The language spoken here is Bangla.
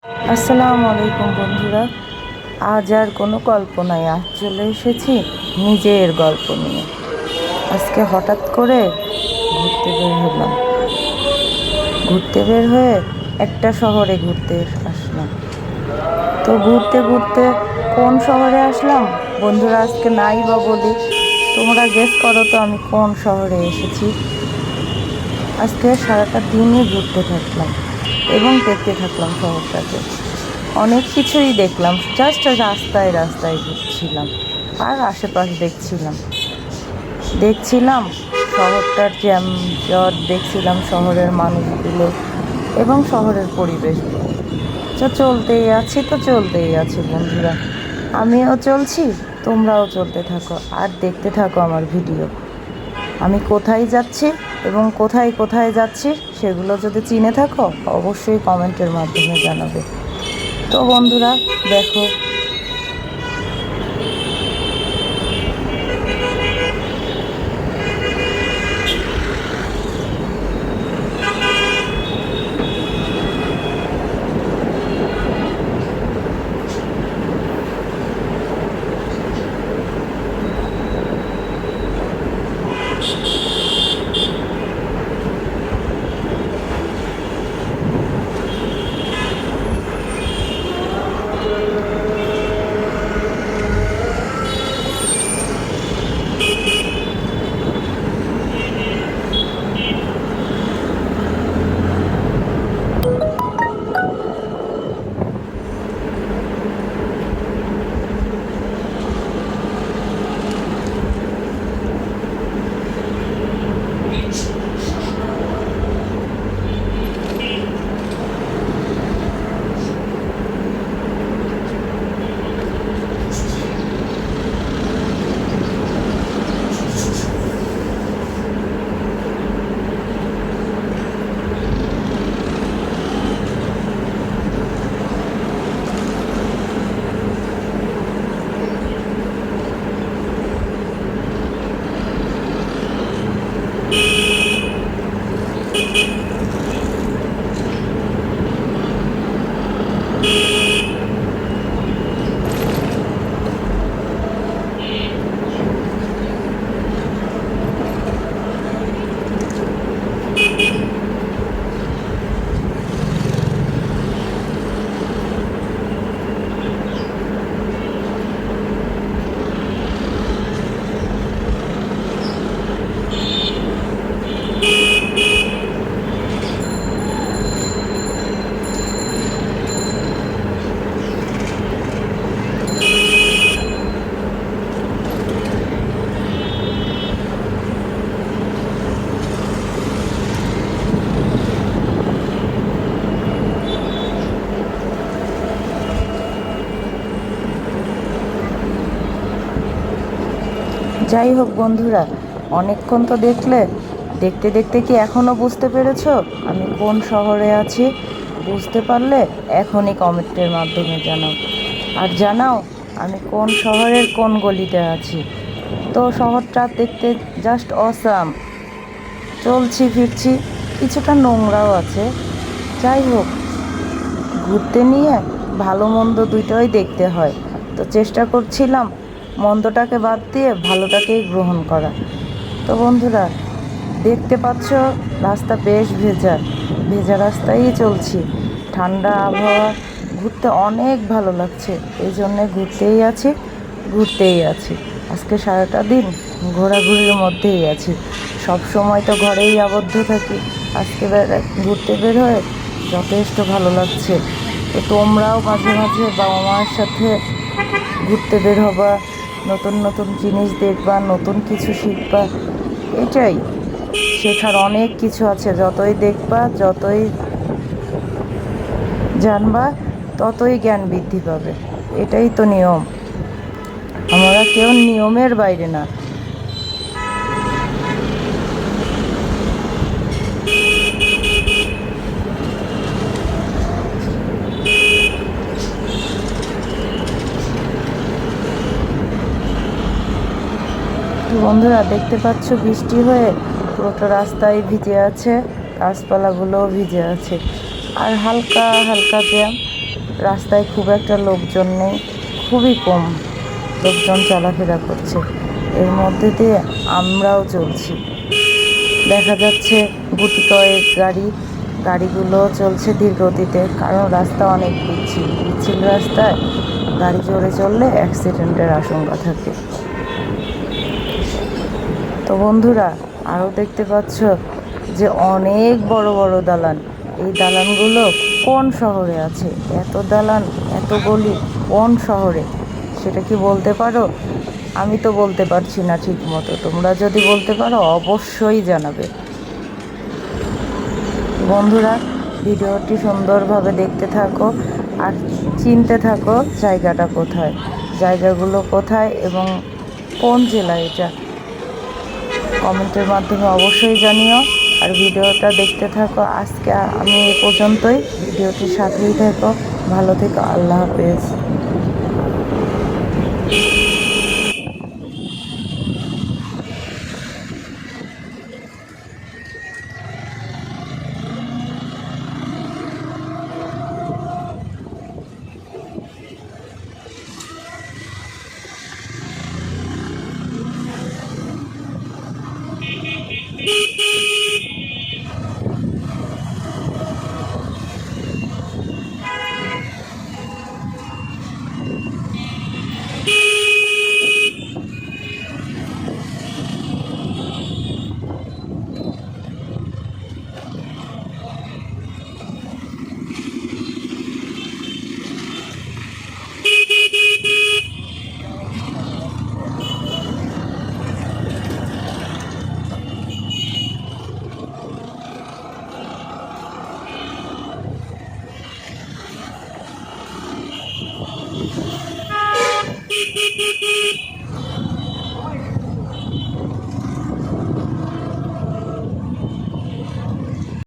আসসালামু আলাইকুম বন্ধুরা। আজ আর কোনো গল্প নাই, আজ চলে এসেছি নিজের গল্প নিয়ে। আজকে হঠাৎ করে ঘুরতে বের হলাম। ঘুরতে বের হয়ে একটা শহরে ঘুরতে আসলাম। তো ঘুরতে ঘুরতে কোন শহরে আসলাম বন্ধুরা, আজকে নাই বা বলি, তোমরা গেস করো তো আমি কোন শহরে এসেছি। আজকে সারাটা দিনই ঘুরতে থাকলাম এবং দেখতে থাকলাম শহরটাকে। অনেক কিছুই দেখলাম, জাস্ট রাস্তায় রাস্তায় ঘুরছিলাম আর আশেপাশ দেখছিলাম দেখছিলাম শহরটার জ্যামজট, দেখছিলাম শহরের মানুষগুলো এবং শহরের পরিবেশগুলো। তো চলতেই আছে বন্ধুরা, আমিও চলছি, তোমরাও চলতে থাকো আর দেখতে থাকো আমার ভিডিও। আমি কোথায় যাচ্ছি এবং কোথায় কোথায় যাচ্ছি সেগুলো যদি চিনে থাকো অবশ্যই কমেন্টের মাধ্যমে জানাবে। তো বন্ধুরা দেখো, যাই হোক বন্ধুরা, অনেকক্ষণ তো দেখলে, দেখতে দেখতে কি এখনও বুঝতে পেরেছো আমি কোন শহরে আছি? বুঝতে পারলে এখনই কমেন্টের মাধ্যমে জানাও, আর জানাও আমি কোন শহরের কোন গলিতে আছি। তো শহরটা দেখতে জাস্ট অসাম। চলছি ফিরছি, কিছুটা নোংরাও আছে। যাই হোক, ঘুরতে নিয়ে ভালো মন্দ দুইটাই দেখতে হয়। তো চেষ্টা করছিলাম মন্দটাকে বাদ দিয়ে ভালোটাকেই গ্রহণ করা। তো বন্ধুরা দেখতে পাচ্ছ রাস্তা বেশ ভেজা, ভেজা রাস্তায়ই চলছি। ঠান্ডা আবহাওয়া, ঘুরতে অনেক ভালো লাগছে, এই জন্যে ঘুরতেই আছি। আজকে সারাটা দিন ঘোরাঘুরির মধ্যেই আছি। সব সময় তো ঘরেই আবদ্ধ থাকি, আজকে ঘুরতে বের হয়ে যথেষ্ট ভালো লাগছে। তো তোমরাও মাঝে মাঝে বাবা মার সাথে ঘুরতে বের হবা, নতুন নতুন জিনিস দেখবা, নতুন কিছু শিখবা। এটাই, শেখার অনেক কিছু আছে, যতই দেখবা যতই জানবা ততই জ্ঞান বৃদ্ধি পাবে। এটাই তো নিয়ম, আমরা কেউ নিয়মের বাইরে না। তো বন্ধুরা দেখতে পাচ্ছ বৃষ্টি হয়ে পুরোটা রাস্তায় ভিজে আছে, গাছপালাগুলোও ভিজে আছে, আর হালকা হালকা জ্যাম। রাস্তায় খুব একটা লোকজন নেই, খুবই কম লোকজন চলাফেরা করছে। এর মধ্যে দিয়ে আমরাও চলছি। দেখা যাচ্ছে গুটি কয়েক গাড়িগুলো চলছে ধীর গতিতে, কারণ রাস্তা অনেক পিচ্ছিল রাস্তায় গাড়ি জোরে চললে অ্যাক্সিডেন্টের আশঙ্কা থাকে। তো বন্ধুরা, আরও দেখতে পাচ্ছ যে অনেক বড় বড় দালান। এই দালানগুলো কোন শহরে আছে? এত দালান, এত গলি কোন শহরে, সেটা কি বলতে পারো? আমি তো বলতে পারছি না ঠিক মতো। তোমরা যদি বলতে পারো অবশ্যই জানাবে। বন্ধুরা, ভিডিওটি সুন্দরভাবে দেখতে থাকো আর চিনতে থাকো জায়গাগুলো কোথায় এবং কোন জেলা এটা কমেন্টের মাধ্যমে অবশ্যই জানিও। আর ভিডিওটা দেখতে থাকো। আজকে আমি এই পর্যন্তই। ভিডিওটির সাথেই থাকো। ভালো থেকো। আল্লাহ হাফেজ।